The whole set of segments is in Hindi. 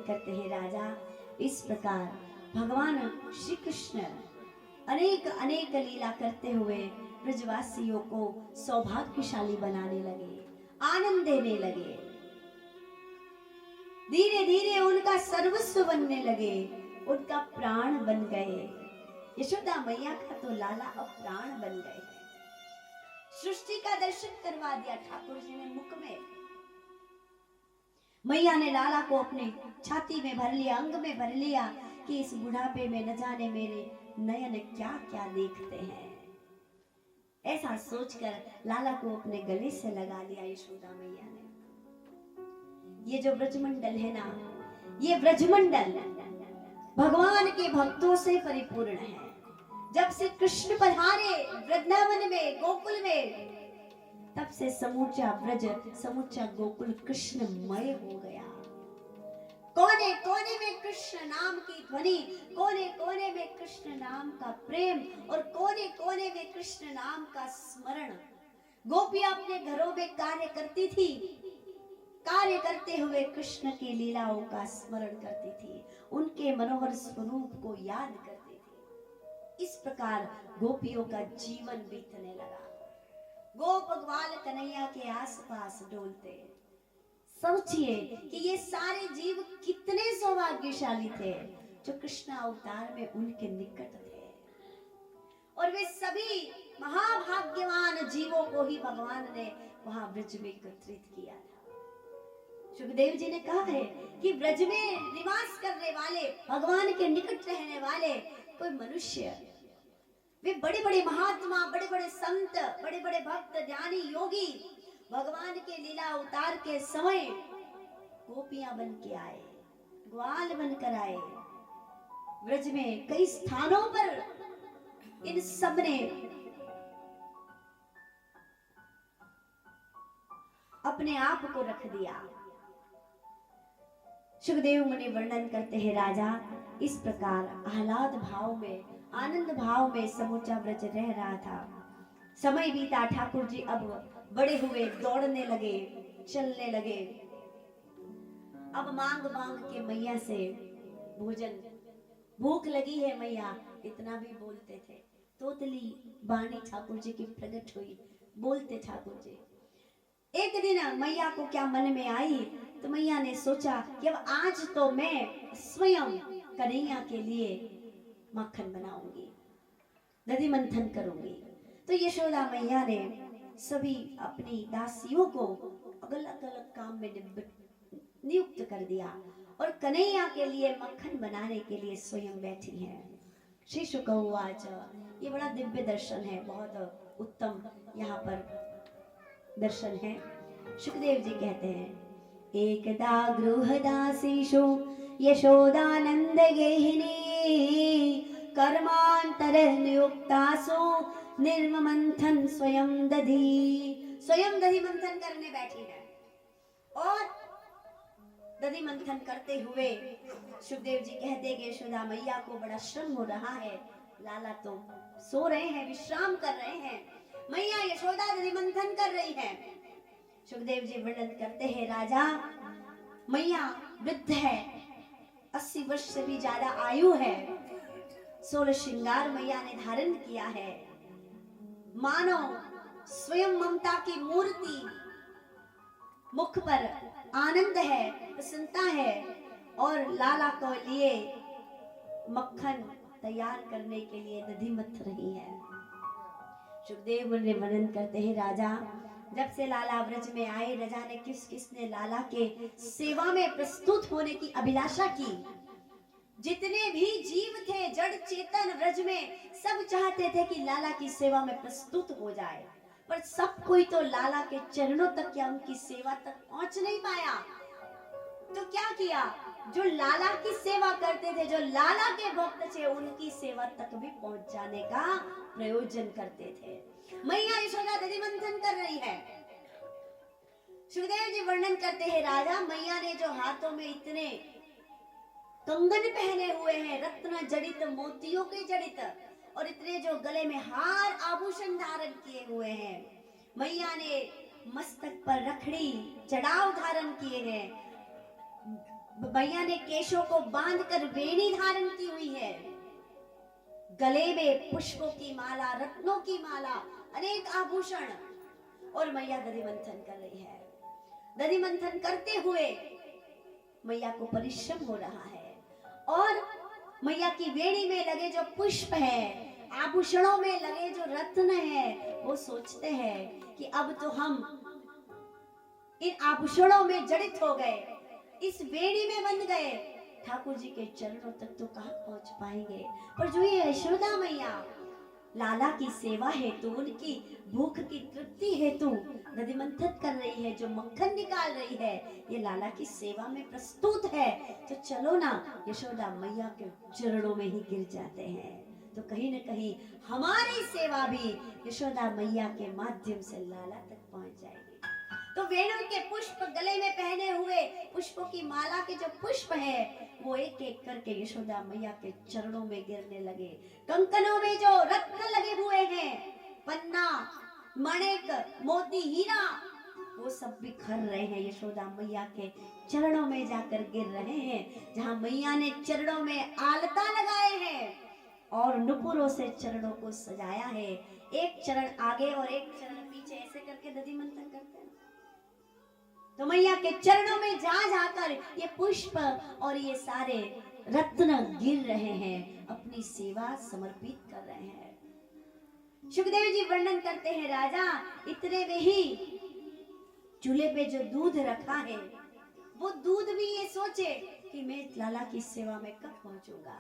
करते हैं राजा, इस प्रकार भगवान श्री कृष्ण अनेक अनेक लीला करते हुए ब्रजवासियों को सौभाग्यशाली बनाने लगे, आनंद देने लगे। धीरे धीरे उनका सर्वस्व बनने लगे, उनका प्राण बन गए। यशोदा मैया का तो लाला अब प्राण बन गए। सृष्टि का दर्शन करवा दिया ठाकुर जी ने मुख में। मैया ने लाला को अपने छाती में भर लिया, अंग में भर लिया कि इस बुढ़ापे में न जाने मेरे नयन क्या क्या देखते हैं। ऐसा सोचकर लाला को अपने गले से लगा लिया यशोदा मैया ने। ये जो ब्रजमंडल है ना, ये ब्रजमंडल भगवान के भक्तों से परिपूर्ण है। जब से कृष्ण पधारे वृंदावन में, गोकुल में, तब से समूचा ब्रज, समूचा गोकुल कृष्णमय हो गया। कोने कोने में कृष्ण नाम की ध्वनि, कोने कोने में कृष्ण नाम का प्रेम और कोने कोने में कृष्ण नाम का स्मरण। गोपियां अपने घरों में कार्य करती थी, कार्य करते हुए कृष्ण की लीलाओं का स्मरण करती थी, उनके मनोहर स्वरूप को याद करती थी। इस प्रकार गोपियों का जीवन बीतने लगा। गोप ग्वाल कन्हैया के आसपास डोलते। सोचिए कि ये सारे जीव कितने सौभाग्यशाली थे जो कृष्ण अवतार में उनके निकट थे, और वे सभी महाभाग्यवान जीवों को ही भगवान ने वहां ब्रज में एकत्रित किया था। सुखदेव जी ने कहा है कि ब्रज में निवास करने वाले, भगवान के निकट रहने वाले कोई मनुष्य, वे बड़े बड़े महात्मा, बड़े बड़े संत, बड़े बड़े भक्त, ज्ञानी, योगी भगवान के लीला अवतार के समय गोपियां बन के आए, ग्वाल बनकर आए। ब्रज में कई स्थानों पर इन सब ने अपने आप को रख दिया। सुखदेव मुनि वर्णन करते हैं राजा, इस प्रकार आह्लाद भाव में, आनंद भाव में समूचा ब्रज रह रहा था। समय बीता, ठाकुर जी अब बड़े हुए, दौड़ने लगे, चलने लगे। अब मांग मांग के मैया से भोजन, भूख लगी है मैया, इतना भी बोलते थे। तोतली बाणी ठाकुर जी की प्रकट हुई, बोलते ठाकुर जी। एक दिन मैया को क्या मन में आई, तो मैया ने सोचा कि अब आज तो मैं स्वयं कन्हैया के लिए मक्खन बनाऊंगी, दधि मंथन करूंगी। तो यशोदा मैया ने सभी अपनी दासियों को अलग अलग काम में नियुक्त कर दिया और कन्हैया के लिए मक्खन बनाने के लिए स्वयं बैठी हैं। श्री शुक उवाच, ये बड़ा दिव्य दर्शन है, बहुत उत्तम यहाँ पर दर्शन है। सुखदेव जी कहते हैं, एकदा गृहदासीषु यशोदानंद गेहिनी कर्मांतर नियुक्तासु निर्ममंथन स्वयं दधि। स्वयं दधि मंथन करने बैठी है और दधि मंथन करते हुए सुखदेव जी कहते कि यशोदा मैया को बड़ा श्रम हो रहा है, लाला तो सो रहे हैं, विश्राम कर रहे हैं, मैया यशोदा दधि मंथन कर रही है। सुखदेव जी वर्णन करते हैं, राजा मैया वृद्ध है, 80 वर्ष से भी ज्यादा आयु है, 16 श्रृंगार मैया ने धारण किया है, मानो स्वयं ममता की मूर्ति, मुख पर आनंद है, प्रसन्नता है, और लाला को लिए मक्खन तैयार करने के लिए दधि मथ रही है। सुखदेव ने वर्णन करते हैं, राजा जब से लाला ब्रज में आए, न जाने किस किसने लाला के सेवा में प्रस्तुत होने की अभिलाषा की। जितने भी जीव थे, जड़ चेतन ब्रज में, सब चाहते थे कि लाला की सेवा में प्रस्तुत हो जाए, पर सब कोई तो लाला के चरणों तक या उनकी सेवा तक पहुंच नहीं पाया। तो क्या किया, जो लाला की सेवा करते थे, जो लाला के भक्त थे, उनकी सेवा तक भी पहुंच जाने का प्रयोजन करते थे। मैया यशोदा दधि मंथन कर रही है। सुखदेव जी वर्णन करते हैं, राजा मैया ने जो हाथों में इतने कंगन पहने हुए हैं, रत्न जड़ित, मोतियों के जड़ित, और इतने जो गले में हार आभूषण धारण किए हुए हैं, मैया ने मस्तक पर रखड़ी चढ़ाव धारण किए हैं, मैया ने केशों को बांधकर वेणी धारण की हुई है, गले में पुष्पों की माला, रत्नों की माला, अनेक आभूषण, और मैया दधि मंथन कर रही है। दधि मंथन करते हुए मैया को परिश्रम हो रहा है, और मैया की वेणी में लगे जो पुष्प है, आभूषणों में लगे जो रत्न है, वो सोचते हैं कि अब तो हम इन आभूषणों में जड़ित हो गए, इस वेणी में बंध गए, ठाकुर जी के चरणों तक तो कहां पहुंच पाएंगे। पर जो ये यशोदा मैया लाला की सेवा हेतु, उनकी भूख की तृप्ति हेतु दधि मंथन कर रही है, जो मक्खन निकाल रही है, ये लाला की सेवा में प्रस्तुत है, तो चलो ना यशोदा मैया के चरणों में ही गिर जाते हैं, तो कहीं न कहीं हमारी सेवा भी यशोदा मैया के माध्यम से लाला तक पहुंच जाएगी। तो वेणु के पुष्प गले में पहने हुए पुष्पों की माला के जो पुष्प है, वो एक एक करके यशोदा मैया के चरणों में गिरने लगे। कंकनों में जो रत्न लगे हुए हैं, पन्ना, मणिक, मोती, हीरा, वो सब बिखर रहे हैं, यशोदा मैया के चरणों में जाकर गिर रहे हैं। जहां मैया ने चरणों में आलता लगाए हैं और नुपुरों से चरणों को सजाया है, एक चरण आगे और एक चरण पीछे ऐसे करके दधि मंथन करते हैं। तो मैया के चरणों में जा जाकर ये पुष्प और ये सारे रत्न गिर रहे हैं, अपनी सेवा समर्पित कर रहे हैं। सुखदेव जी वर्णन करते हैं, राजा इतने में ही चूल्हे पे जो दूध रखा है, वो दूध भी ये सोचे कि मैं लाला की सेवा में कब पहुंचूंगा।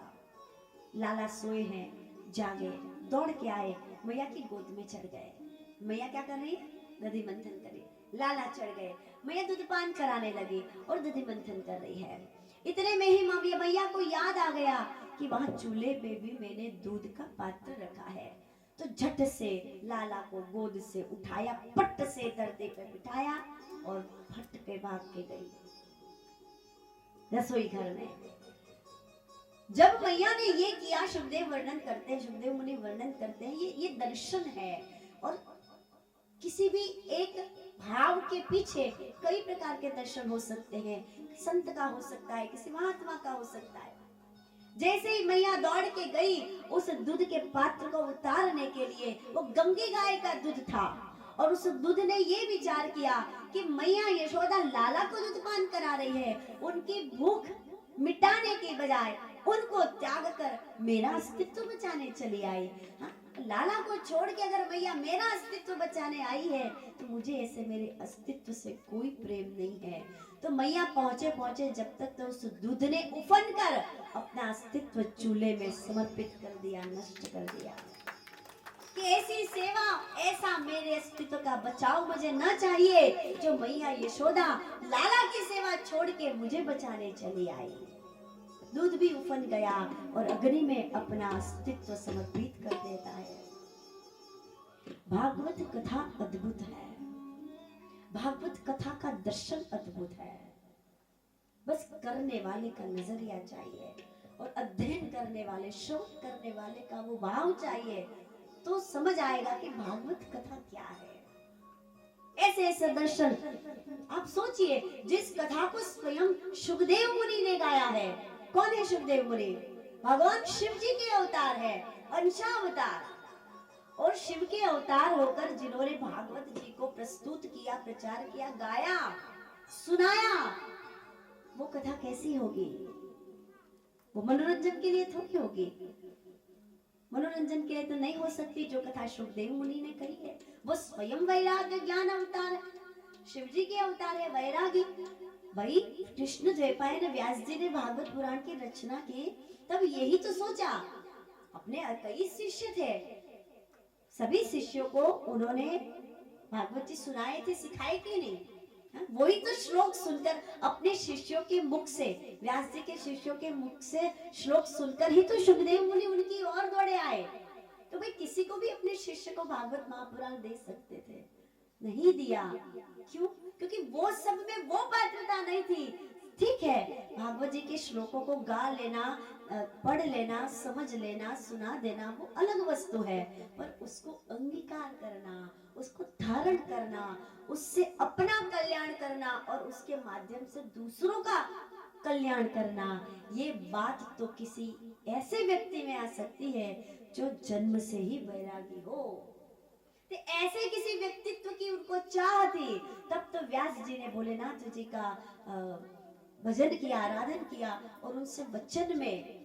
लाला सोए हैं, जागे, दौड़ के आए, मैया की गोद में चढ़ गए। मैया क्या कर रही है? दधि मंथन कर रही। लाला चढ़ गए, मैया दूध पान कराने लगी और दधि मंथन कर रही है। इतने में ही मैया को याद आ गया कि वहां चूल्हे पे भी मैंने दूध का पात्र रखा है, तो झट से लाला को गोद से उठाया, पट से धरती पे बिठाया और फट के भाग के गई रसोई घर में। जब मैया ने ये किया, सुखदेव वर्णन करते हैं, सुखदेव मुनि वर्णन करते हैं, ये दर्शन है। और किसी भी एक भाव के पीछे कई प्रकार के दर्शन हो सकते हैं। संत का हो सकता है, किसी महात्मा का हो सकता है। जैसे ही मैया दौड़ के गई उस दूध के पात्र को उतारने के लिए, वो गंगी गाय का दूध था, और उस दूध ने ये विचार किया कि मैया यशोदा लाला को दूध पान करा रही है, उनकी भूख मिटाने के बजाय उनको त्याग कर मेरा अस्तित्व बचाने चली आई। हाँ? लाला को छोड़ के अगर मैया मेरा अस्तित्व बचाने आई है, तो मुझे ऐसे मेरे अस्तित्व से कोई प्रेम नहीं है। तो मैया पहुंचे पहुंचे जब तक, तो उस दूध ने उफन कर अपना अस्तित्व चूल्हे में समर्पित कर दिया, नष्ट कर दिया कि ऐसी सेवा, ऐसा मेरे अस्तित्व का बचाव मुझे न चाहिए, जो मैया यशोदा लाला की सेवा छोड़ के मुझे बचाने चली आई। दूध भी उफन गया और अग्नि में अपना अस्तित्व समर्पित कर देता है। भागवत कथा अद्भुत है, भागवत कथा का दर्शन अद्भुत है। बस करने वाले का नजरिया चाहिए, और अध्ययन करने वाले, श्रवण करने वाले का वो भाव चाहिए, तो समझ आएगा कि भागवत कथा क्या है। ऐसे ऐसे दर्शन आप सोचिए, जिस कथा को स्वयं सुखदेव मुनि ने गाया है। कौन है सुखदेव मुनि? भगवान शिव जी के अवतार है, अंशावतार। और शिव के अवतार होकर जिन्होंने भागवत जी को प्रस्तुत किया, प्रचार किया, गाया, सुनाया, वो कथा कैसी होगी? वो मनोरंजन के लिए थोड़ी होगी। मनोरंजन के लिए तो नहीं हो सकती जो कथा सुखदेव मुनि ने कही है। वो स्वयं वैराग्य ज्ञान अवतार है, शिव जी के अवतार है, वैरागी। भाई कृष्ण द्वैपायन व्यास जी ने भागवत पुराण की रचना की, तब यही तो सोचा। अपने कई शिष्य थे, सभी शिष्यों को उन्होंने भागवत जी सुनाए थे, सिखाए थे नहीं। वही तो श्लोक सुनकर अपने शिष्यों के मुख से, व्यास जी के शिष्यों के मुख से श्लोक सुनकर ही तो सुखदेव मुनि उनकी ओर दौड़े आए। तो भाई किसी को भी अपने शिष्य को भागवत महापुराण दे सकते थे, नहीं दिया। क्यों? क्योंकि वो सब में वो पात्रता नहीं थी। ठीक है, भागवत जी के श्लोकों को गा लेना, पढ़ लेना, समझ लेना, सुना देना, वो अलग वस्तु है, पर उसको अंगीकार करना, उसको धारण करना, उससे अपना कल्याण करना और उसके माध्यम से दूसरों का कल्याण करना, ये बात तो किसी ऐसे व्यक्ति में आ सकती है जो जन्म से ही वैरागी हो। तो ऐसे किसी व्यक्तित्व की उनको चाह थी, तब तो व्यास जी ने भोलेनाथ जी का भजन किया, आराधन किया और उनसे वचन में,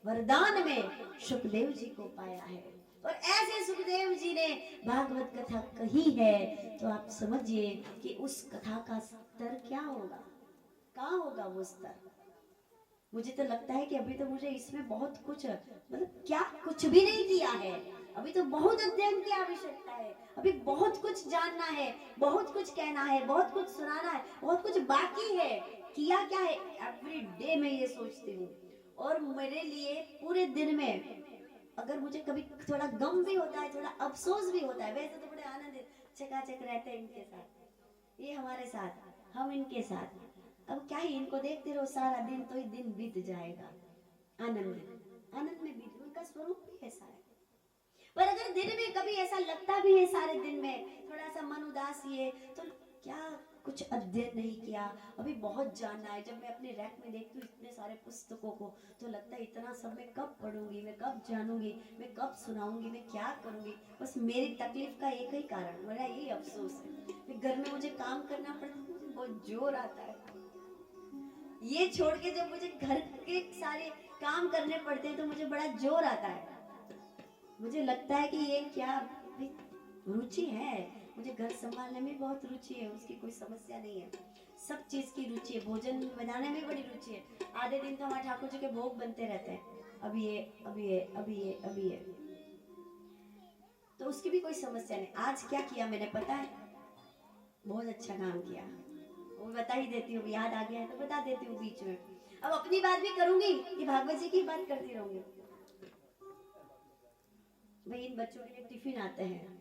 वरदान में सुखदेव जी को पाया है। और ऐसे सुखदेव जी ने भागवत कथा कही है, तो आप समझिए कि उस कथा का स्तर क्या होगा, कहाँ होगा वो स्तर। मुझे तो लगता है कि अभी तो मुझे इसमें बहुत कुछ, मतलब क्या कुछ भी नहीं किया है, अभी तो बहुत अध्ययन की आवश्यकता है, अभी बहुत कुछ जानना है, बहुत कुछ कहना है, बहुत कुछ सुनाना है, बहुत कुछ बाकी है। किया क्या है, एवरी डे मैं ये सोचती हूँ। और मेरे लिए पूरे दिन में अगर मुझे कभी थोड़ा गम भी होता है, थोड़ा अफसोस भी होता है, वैसे तो बड़े आनंद चकाचक रहते हैं इनके साथ, ये हमारे साथ, हम इनके साथ, अब क्या ही इनको देखते रहो सारा दिन, तो ही दिन बीत जाएगा आनंद में बीत, उनका स्वरूप भी ऐसा है। पर अगर दिन में कभी ऐसा लगता भी है, सारे दिन में थोड़ा सा मन उदास है, तो क्या कुछ अध्ययन नहीं किया, अभी बहुत जानना है। जब मैं अपने रैक में देखती हूँ इतने सारे पुस्तकों को, तो लगता है इतना सब मैं कब पढ़ूंगी, मैं कब जानूंगी, मैं कब सुनाऊंगी, मैं क्या करूंगी। बस मेरी तकलीफ का एक ही कारण, मेरा यही अफसोस है, घर में मुझे काम करना पड़ता है, मुझे बहुत जोर आता है। ये छोड़ के जब मुझे घर के सारे काम करने पड़ते हैं तो मुझे बड़ा जोर आता है। मुझे लगता है कि ये क्या रुचि है, मुझे घर संभालने में बहुत रुचि है, उसकी कोई समस्या नहीं है, सब चीज की रुचि है, भोजन बनाने में बड़ी रुचि है। आधे दिन तो हमारे ठाकुर जी के भोग बनते रहते हैं, अभी ये अभी ये अभी ये अभी ये, तो उसकी भी कोई समस्या नहीं। आज क्या किया मैंने पता है, बहुत अच्छा काम किया, वो बता ही देती हूँ, याद आ गया है तो बता देती हूँ बीच में। अब अपनी बात भी करूंगी कि भागवत जी की बात करती रहूंगी। भाई इन बच्चों के लिए टिफिन आते हैं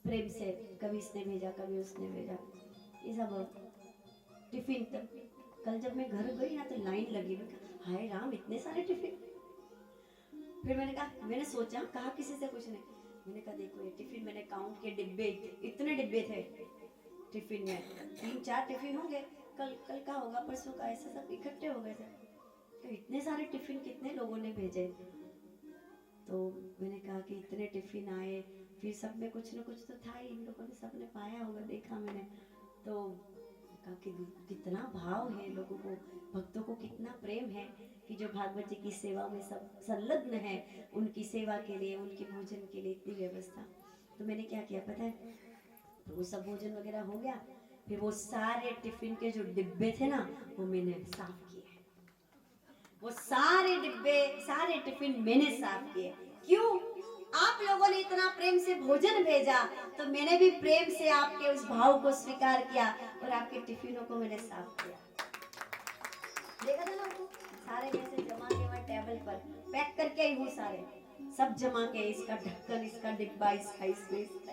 प्रेम से, कभी इसने भेजा कभी उसने भेजा, ये सब टिफिन। तक कल जब मैं घर गई ना तो लाइन लगी, मैं कहा हाय राम इतने सारे टिफिन। फिर मैंने कहा, मैंने सोचा, कहा किसी से कुछ नहीं, मैंने कहा देखो ये टिफिन, मैंने काउंट के डिब्बे, इतने डिब्बे थे टिफिन में, 3-4 टिफिन होंगे, कल का होगा, परसों का, ऐसे सब इकट्ठे हो गए थे। तो इतने सारे टिफिन कितने लोगों ने भेजे। तो मैंने कहा कि इतने टिफिन आए, फिर सब में कुछ न कुछ तो था ही, इन लोगों ने सबने पाया होगा, देखा मैंने। तो कहा कि कितना भाव है लोगों को, भक्तों को कितना प्रेम है कि जो भागवत जी की सेवा में सब संलग्न है, उनकी सेवा के लिए, उनके भोजन के लिए इतनी व्यवस्था। तो मैंने क्या किया पता है, तो वो सब भोजन वगैरह हो गया, फिर वो सारे टिफिन के जो डिब्बे थे ना, वो मैंने साफ किए, वो सारे डिब्बे, सारे टिफिन मैंने साफ किए। क्यों? आप लोगों ने इतना प्रेम से भोजन भेजा, तो मैंने भी प्रेम से आपके उस भाव को स्वीकार किया और आपके टिफिनों को मैंने साफ किया। देखा था ना आपको, सारे जैसे जमा के वहाँ टेबल पर पैक करके आई हूँ, सारे सब जमा के, इसका ढक्कन, इसका डिब्बा, इसका इसमें, इसका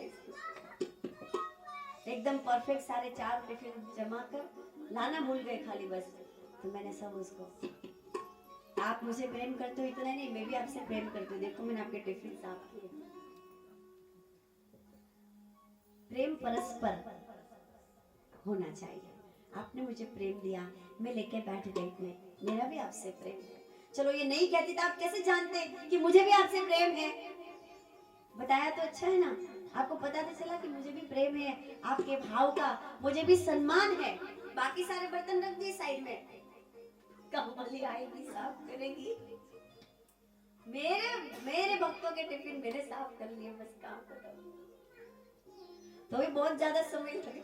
एकदम परफेक्ट, सारे 4 टिफिन जमा कर लाना भूल गए खाली बस। तो मैंने सब उसको, आप मुझे प्रेम करते हो इतना नहीं, मैं भी आपसे प्रेम करती हूँ, देखो मैंने आपके टिफिन साफ किए। प्रेम परस्पर होना चाहिए। आपने मुझे प्रेम दिया, मैं लेके बैठ गई, मेरा भी आपसे प्रेम है। चलो ये नहीं कहती तो आप कैसे जानते कि मुझे भी आपसे प्रेम है? बताया तो अच्छा है ना, आपको पता तो चला कि मुझे भी प्रेम है आपके भाव का, मुझे भी सम्मान है। बाकी सारे बर्तन रख दिए साइड में, कमली आएगी साफ करेगी। मेरे भक्तों के टिफिन मैंने साफ कर लिए, बस काम खत्म। तो भी बहुत ज्यादा समय लगे,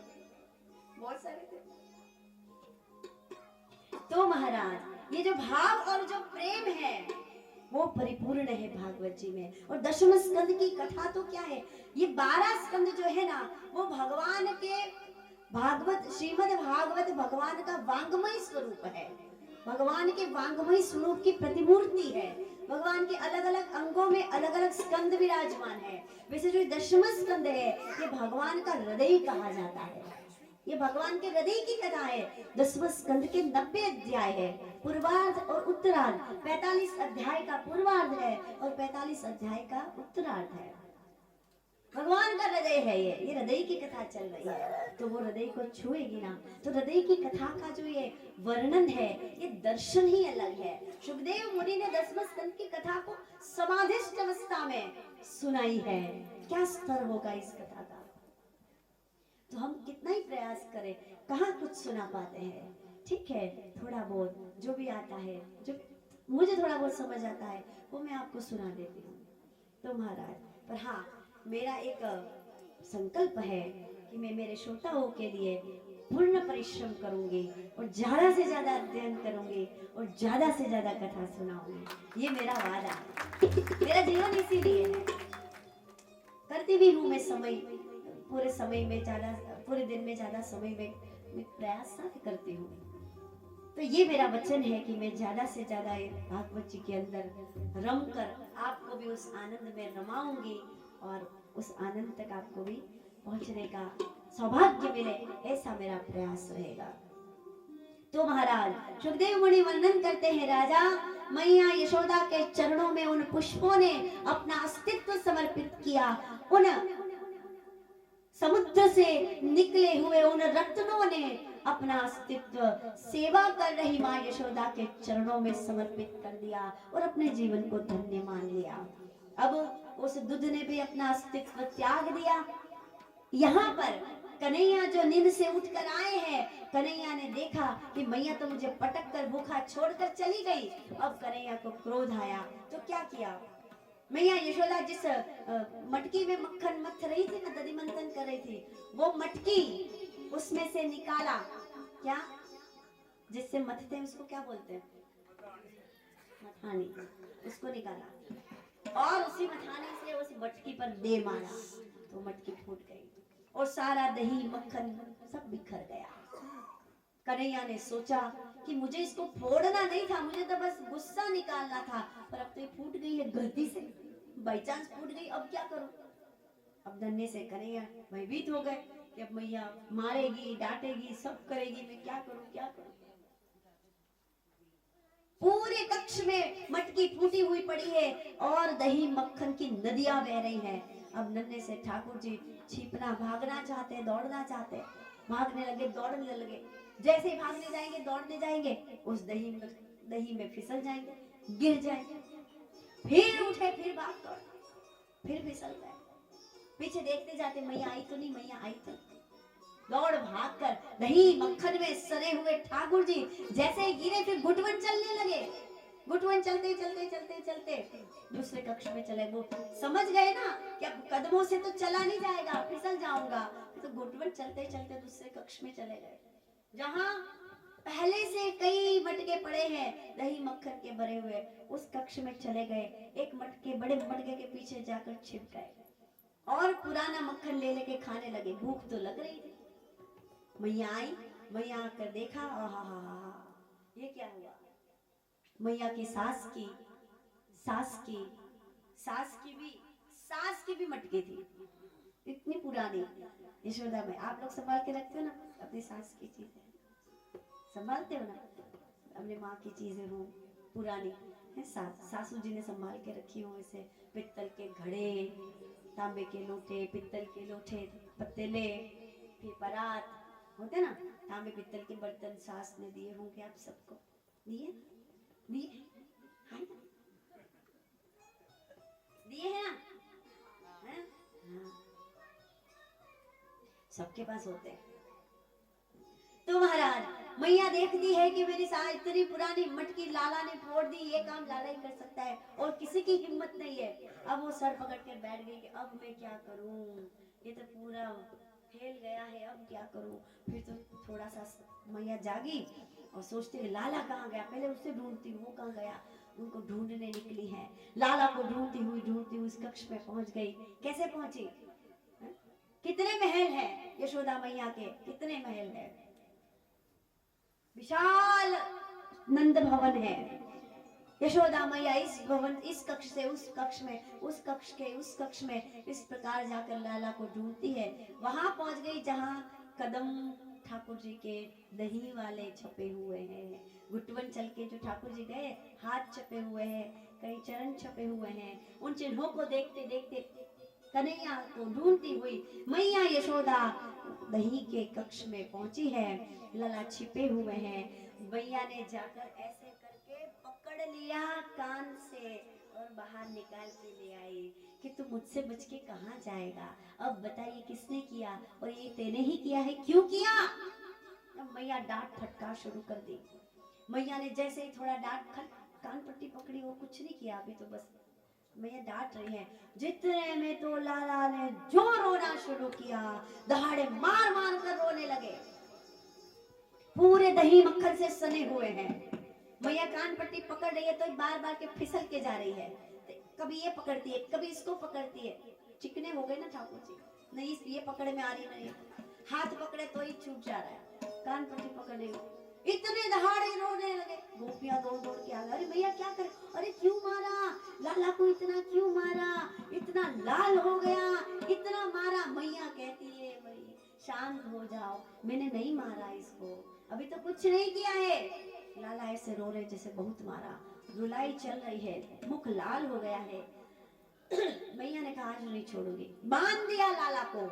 बहुत सारे थे। तो महाराज ये जो भाव और जो प्रेम है वो परिपूर्ण है भागवत जी में। और दशम स्कंद की कथा तो क्या है, ये 12 स्कंद जो है ना, वो भगवान के भागवत, श्रीमद् भागवत भगवान का वांगमय स्वरूप है, भगवान के वांगमय स्वरूप की प्रतिमूर्ति है। भगवान के अलग अलग अंगों में अलग अलग स्कंद विराजमान है। वैसे जो दशम स्कंद है ये भगवान का हृदय कहा जाता है, ये भगवान के हृदय की कथा है। 10वें स्कंद के 90 अध्याय है, पूर्वार्ध और उत्तरार्ध। 45 अध्याय का पूर्वार्ध है और 45 अध्याय का उत्तरार्ध है। भगवान का हृदय है ये हृदय की कथा चल रही है, तो वो हृदय को छुएगी ना, तो हृदय की कथा का जो ये वर्णन है, ये दर्शन ही अलग है। सुखदेव मुनि ने 10वें स्कंद की कथा को समाधिस्थ अवस्था में सुनाई है। क्या स्तर होगा इस कथा का, तो हम कितना ही प्रयास करें, कहाँ कुछ सुना पाते हैं। ठीक है, थोड़ा बहुत जो भी आता है, जो मुझे थोड़ा बहुत समझ आता है, वो मैं आपको सुना देती हूँ। तो महाराज, पर हाँ, मेरा एक संकल्प है कि मैं मेरे श्रोताओं के लिए पूर्ण परिश्रम करूंगी और ज्यादा से ज्यादा अध्ययन करूंगी और ज्यादा से ज्यादा कथा सुनाऊंगी। ये मेरा वादा है, मेरा जीवन इसीलिए है। करती भी हूँ मैं समय, पूरे समय में ज्यादा, पूरे दिन में ज्यादा समय में मैं प्रयास करती हूँ। तो ये मेरा वचन है कि मैं ज्यादा से ज्यादा भागवत जी के अंदर रम कर आपको भी उस आनंद में रमाऊंगी और उस आनंद तक आपको भी पहुंचने का सौभाग्य मिले, ऐसा मेरा प्रयास रहेगा। तो महाराज सुखदेव मुनि वर्णन करते हैं, राजा मैया यशोदा के चरणों में उन पुष्पों ने अपना अस्तित्व समर्पित किया। उन समुद्र से निकले हुए उन रत्नों ने अपना अस्तित्व सेवा कर रही माँ यशोदा के चरणों में समर्पित कर दिया और अपने जीवन को धन्य मान लिया। अब उस दूध ने भी अपना अस्तित्व त्याग दिया। यहाँ पर कन्हैया जो नींद से उठकर आए हैं, कन्हैया ने देखा कि मैया तो मुझे पटक कर भूखा छोड़कर चली गई। अब कन्हैया को क्रोध आया, तो क्या किया, मैया यशोदा जिस मटकी में मक्खन मथ रही थी ना, दधी मंथन कर रही थी, वो मटकी उसमें से निकाला, क्या जिससे मथते हैं उसको क्या बोलते हैं, मथानी, उसको निकाला और उसी मथाने से उस मटकी पर दे मारा, तो मटकी फूट गई और सारा दही मक्खन सब बिखर गया। कन्हैया ने सोचा कि मुझे इसको फोड़ना नहीं था, मुझे तो बस गुस्सा निकालना था, पर अब तो ये फूट गई है गलती से, बाई चांस फूट गई, अब क्या करूं। अब डरने से कन्हैया भयभीत हो गए कि अब मैया मारेगी, डांटेगी, सब करेगी, मैं क्या करूं क्या करूं। पूरे कक्ष में मटकी फूटी हुई पड़ी है और दही मक्खन की नदियां बह रही हैं। अब नन्हे से ठाकुर जी छिपना, भागना चाहते, दौड़ना चाहते, भागने लगे, दौड़ने लगे। जैसे ही भागने जाएंगे, दौड़ने जाएंगे, उस दही में फिसल जाएंगे, गिर जाएंगे, फिर उठे, फिर भाग दौड़, फिर फिसल गए। पीछे देखते जाते, मैया आई तो नहीं, मैया आई तो नहीं। दौड़ भाग कर दही मक्खन में सने हुए ठाकुर जी जैसे ही गिरे, फिर घुटवन चलने लगे। घुटवन चलते चलते चलते चलते दूसरे कक्ष में चले। वो समझ गए ना कि अब कदमों से तो चला नहीं जाएगा, फिसल जाऊंगा, तो घुटवन चलते चलते दूसरे कक्ष में चले गए, जहां पहले से कई मटके पड़े हैं दही मक्खन के भरे हुए। उस कक्ष में चले गए, एक मटके, बड़े मटके के पीछे जाकर छिप गए और पुराना मक्खन ले लेके खाने लगे। भूख तो लग रही थी। मैया आई, मैया आकर देखा, ये क्या हुआ। मैया की सास की भी मटकी थी, इतनी पुरानी। यशोदा में आप लोग संभाल के रखते हो ना अपनी सास की चीजें, संभालते हो ना, अपने माँ की चीजें हो पुरानी है, सासू जी ने संभाल के रखी हो, ऐसे पित्तल के घड़े, तांबे के लोटे, पित्तल के लोटे, पतीले, फिर परात होते ना, तांबे पित्तल के बर्तन सास ने दिए होंगे आप सबको, दिए दिए हाँ दिए हैं ना, हाँ सबके पास होते हैं। तो महाराज मैया देखती है कि मेरी सास इतनी पुरानी मटकी लाला ने फोड़ दी, ये काम लाला ही कर सकता है और किसी की हिम्मत नहीं है। अब वो सर पकड़ के बैठ गई कि अब मैं क्या करूं, ये तो पूरा फैल गया है, अब क्या करूं। फिर तो थोड़ा सा मैया जागी और सोचते लाला कहाँ गया, पहले उससे ढूंढती वो कहाँ गया। उनको ढूंढने निकली है, लाला को ढूंढती हुई उस कक्ष में पहुंच गई। कैसे पहुंची, कितने महल है यशोदा मैया के, कितने महल है, विशाल नंद भवन है। यशोदा मैया इस कक्ष से उस कक्ष में, उस कक्ष के उस कक्ष में, इस प्रकार जाकर लाला को ढूंढती है। वहां पहुंच गई जहां कदम ठाकुर जी के दही वाले छपे हुए हैं। घुटवन चल के जो ठाकुर जी गए, हाथ छपे हुए हैं, कई चरण छपे हुए हैं। उन चिन्हों को देखते देखते कन्हैया को ढूंढती हुई मैया यशोदा दही के कक्ष में पहुंची है। लला छिपे हुए हैं। मैया ने जाकर ऐसे करके पकड़ लिया कान से और बाहर निकाल के ले आई कि तू मुझसे बच के कहाँ जाएगा। अब बताइए किसने किया, और ये तेने ही किया है, क्यों किया। अब मैया डांट फटकार शुरू कर दी। मैया ने जैसे ही थोड़ा डांट कान पट्टी पकड़ी, वो कुछ नहीं किया, अभी तो बस मैया डांट रही है। जितने में तो लाला ने जो रोना शुरू किया, दहाड़े मार मार कर रोने लगे। पूरे दही मक्खन से सने हुए हैं। मैया कान पट्टी पकड़ रही है तो बार बार के फिसल के जा रही है। कभी ये पकड़ती है, कभी इसको पकड़ती है। चिकने हो गए ना ठाकुर जी, नहीं ये पकड़े में आ रही नहीं, हाथ पकड़े तो ही छूट जा रहा है, कान पट्टी पकड़ रही हो। इतने दहाड़े रोने लगे। गोपियां दौड़ दौड़ के आ गई, अरे भैया क्या करे, अरे क्यों मारा लाला को, इतना क्यों मारा, इतना लाल हो गया, इतना मारा। मैया कहती है भाई शांत हो जाओ, मैंने नहीं मारा इसको, अभी तो कुछ नहीं किया है। लाला ऐसे रो रहे जैसे बहुत मारा, रुलाई चल रही है, मुख लाल हो गया है। मैया ने कहा आज नहीं छोड़ूंगी, बांध दिया लाला को,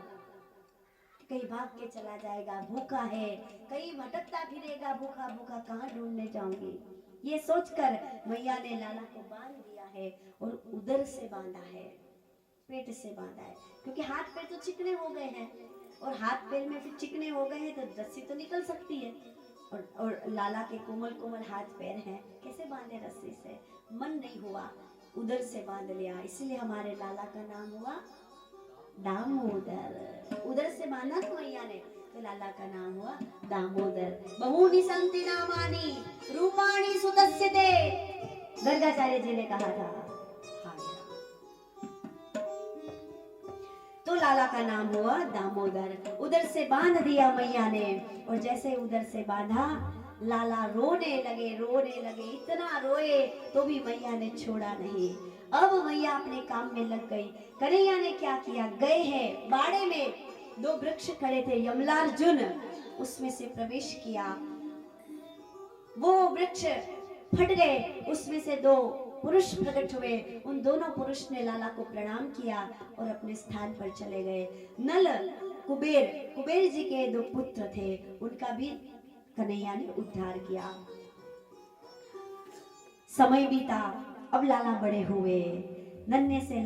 कहीं भाग के चला जाएगा, भूखा है, कहीं भटकता फिरेगा, भूखा भूखा कहाँ ढूंढने जाऊंगी। ये सोचकर मैया ने लाला को बांध दिया है और उदर से बांधा है, पेट से बांधा है, क्योंकि हाथ पैर तो चिकने हो गए हैं, और हाथ पैर में फिर चिकने हो गए हैं तो रस्सी तो निकल सकती है, और लाला के कोमल कोमल हाथ पैर हैं, कैसे बांधे रस्सी से। मन नहीं हुआ, उदर से बांध लिया, इसलिए हमारे लाला का नाम हुआ दामोदर। उदर से बांधा तो मैया ने, तो लाला का नाम हुआ दामोदर। बहुनी संति नामानि रूपाणि सुतस्य ते, गर्गाचार्य जी ने कहा था। तो लाला का नाम हुआ दामोदर। उधर से बांध दिया मैया ने, और जैसे उधर से बांधा लाला रोने लगे, इतना रोए तो भी मैया ने छोड़ा नहीं। अब मैया अपने काम में लग गई। कन्हैया ने क्या किया, गए हैं बाड़े में, दो वृक्ष खड़े थे यमलार्जुन, उसमें से प्रवेश किया। वो वृक्ष फट गए, उसमें से दो पुरुष प्रकट हुए। उन दोनों पुरुष ने लाला को प्रणाम किया और अपने स्थान पर चले गए। नल कुबेर जी के दो पुत्र थे, उनका भी कन्हैया ने उद्धार किया। समय बीता, अब लाला बड़े हुए, नन्हे से